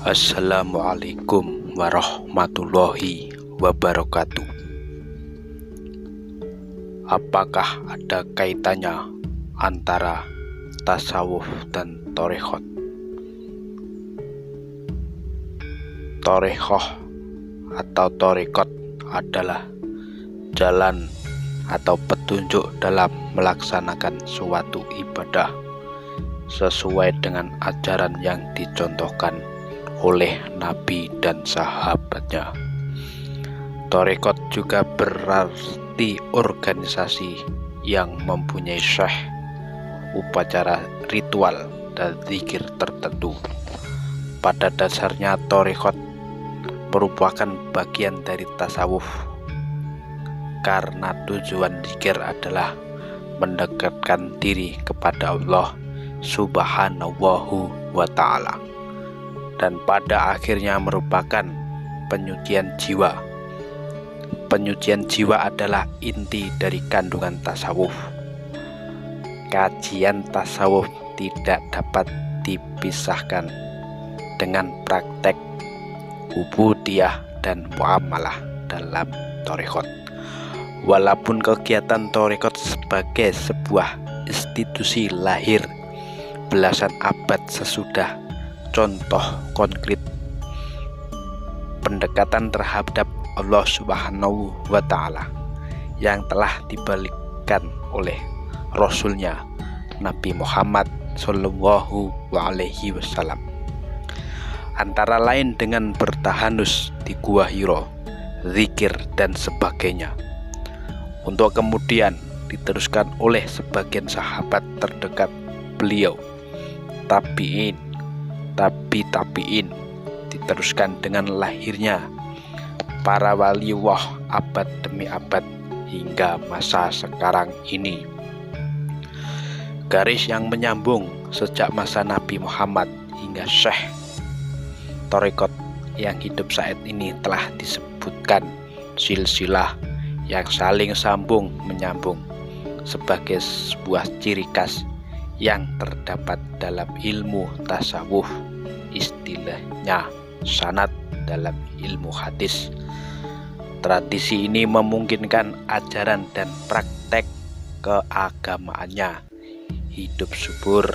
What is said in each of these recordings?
Assalamualaikum warahmatullahi wabarakatuh. Apakah ada kaitannya antara tasawuf dan thariqat? Thariqah atau thariqat adalah jalan atau petunjuk dalam melaksanakan suatu ibadah sesuai dengan ajaran yang dicontohkan oleh Nabi dan sahabatnya. Thariqat juga berarti organisasi yang mempunyai syekh, upacara ritual, dan zikir tertentu. Pada dasarnya thariqat merupakan bagian dari tasawuf, karena tujuan zikir adalah mendekatkan diri kepada Allah Subhanahu wa ta'ala, dan pada akhirnya merupakan penyucian jiwa. Penyucian jiwa adalah inti dari kandungan tasawuf. Kajian tasawuf tidak dapat dipisahkan dengan praktek ubudiyah dan muamalah dalam thariqat. Walaupun kegiatan thariqat sebagai sebuah institusi lahir belasan abad sesudah, contoh konkret pendekatan terhadap Allah Subhanahu wa ta'ala yang telah diberikan oleh Rasulnya Nabi Muhammad Sallallahu Alaihi Wasallam, antara lain dengan bertahanus di Gua Hiro, zikir dan sebagainya, untuk kemudian diteruskan oleh sebagian sahabat terdekat beliau, tabi'in, tabi'in, diteruskan dengan lahirnya para waliullah abad demi abad hingga masa sekarang ini. Garis yang menyambung sejak masa Nabi Muhammad hingga syekh thariqat yang hidup saat ini telah disebutkan silsilah yang saling sambung menyambung sebagai sebuah ciri khas yang terdapat dalam ilmu tasawuf, istilahnya sanad dalam ilmu hadis. Tradisi ini memungkinkan ajaran dan praktek keagamaannya hidup subur.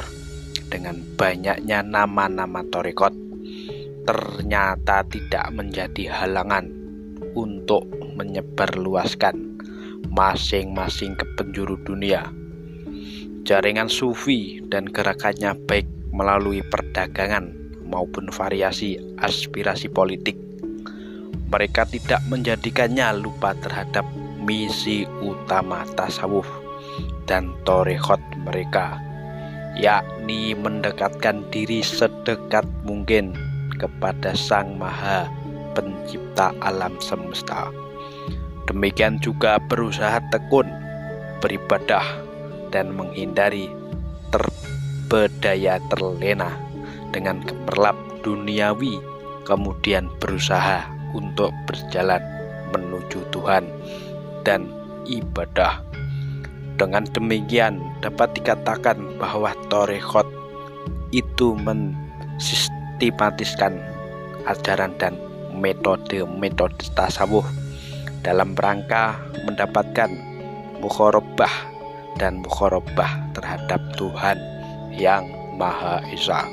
Dengan banyaknya nama-nama thariqat ternyata tidak menjadi halangan untuk menyebarluaskan masing-masing ke penjuru dunia. Jaringan sufi dan gerakannya baik melalui perdagangan maupun variasi aspirasi politik, mereka tidak menjadikannya lupa terhadap misi utama tasawuf dan thariqat mereka, yakni mendekatkan diri sedekat mungkin kepada Sang Maha Pencipta alam semesta. Demikian juga berusaha tekun beribadah dan menghindari terbedaya terlena dengan gemerlap duniawi, kemudian berusaha untuk berjalan menuju Tuhan dan ibadah. Dengan demikian dapat dikatakan bahwa thariqat itu mensistematiskan ajaran dan metode-metode tasawuf dalam rangka mendapatkan mukharabah dan mukharabah terhadap Tuhan yang Maha Esa.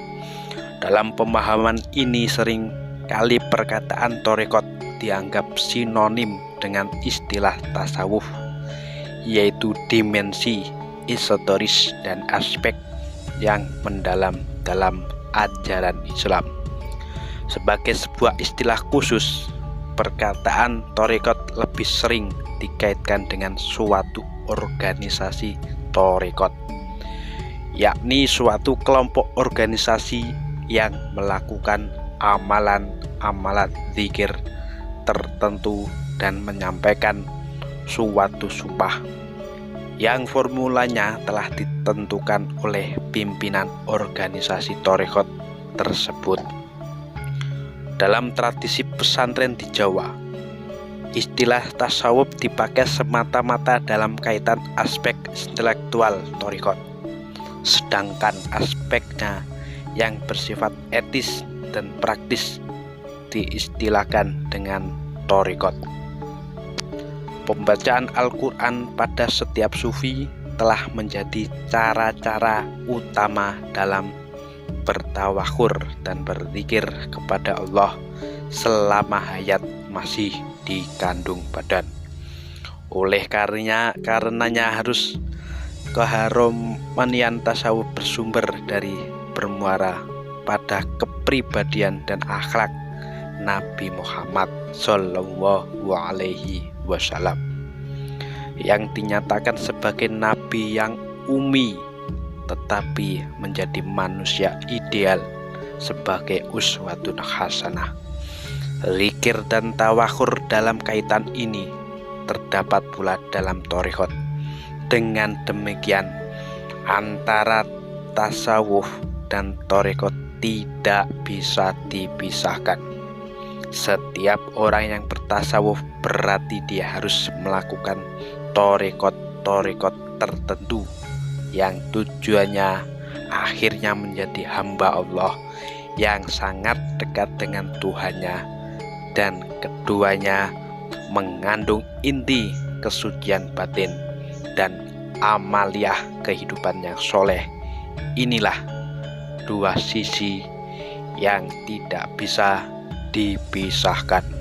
Dalam pemahaman ini sering kali perkataan thariqat dianggap sinonim dengan istilah tasawuf, yaitu dimensi esoteris dan aspek yang mendalam dalam ajaran Islam. Sebagai sebuah istilah khusus, perkataan thariqat lebih sering dikaitkan dengan suatu organisasi thariqat, yakni suatu kelompok organisasi yang melakukan amalan-amalan zikir tertentu dan menyampaikan suatu sumpah yang formulanya telah ditentukan oleh pimpinan organisasi thariqat tersebut. Dalam tradisi pesantren di Jawa, istilah tasawuf dipakai semata-mata dalam kaitan aspek intelektual thariqat, sedangkan aspeknya yang bersifat etis dan praktis diistilahkan dengan thariqat. Pembacaan Al-Quran pada setiap sufi telah menjadi cara-cara utama dalam bertawakur dan berzikir kepada Allah selama hayat masih di kandung badan. Oleh karenanya harus keharmonian tasawuf bersumber dari bermuara pada kepribadian dan akhlak Nabi Muhammad Shallallahu Alaihi Wasallam yang dinyatakan sebagai nabi yang umi tetapi menjadi manusia ideal sebagai uswatun hasanah. Zikir dan tawakur dalam kaitan ini terdapat pula dalam thariqat. Dengan demikian, antara tasawuf dan thariqat tidak bisa dipisahkan. Setiap orang yang bertasawuf berarti dia harus melakukan thariqat tertentu yang tujuannya akhirnya menjadi hamba Allah yang sangat dekat dengan Tuhannya, dan keduanya mengandung inti kesucian batin dan amaliyah kehidupan yang soleh. Inilah dua sisi yang tidak bisa dipisahkan.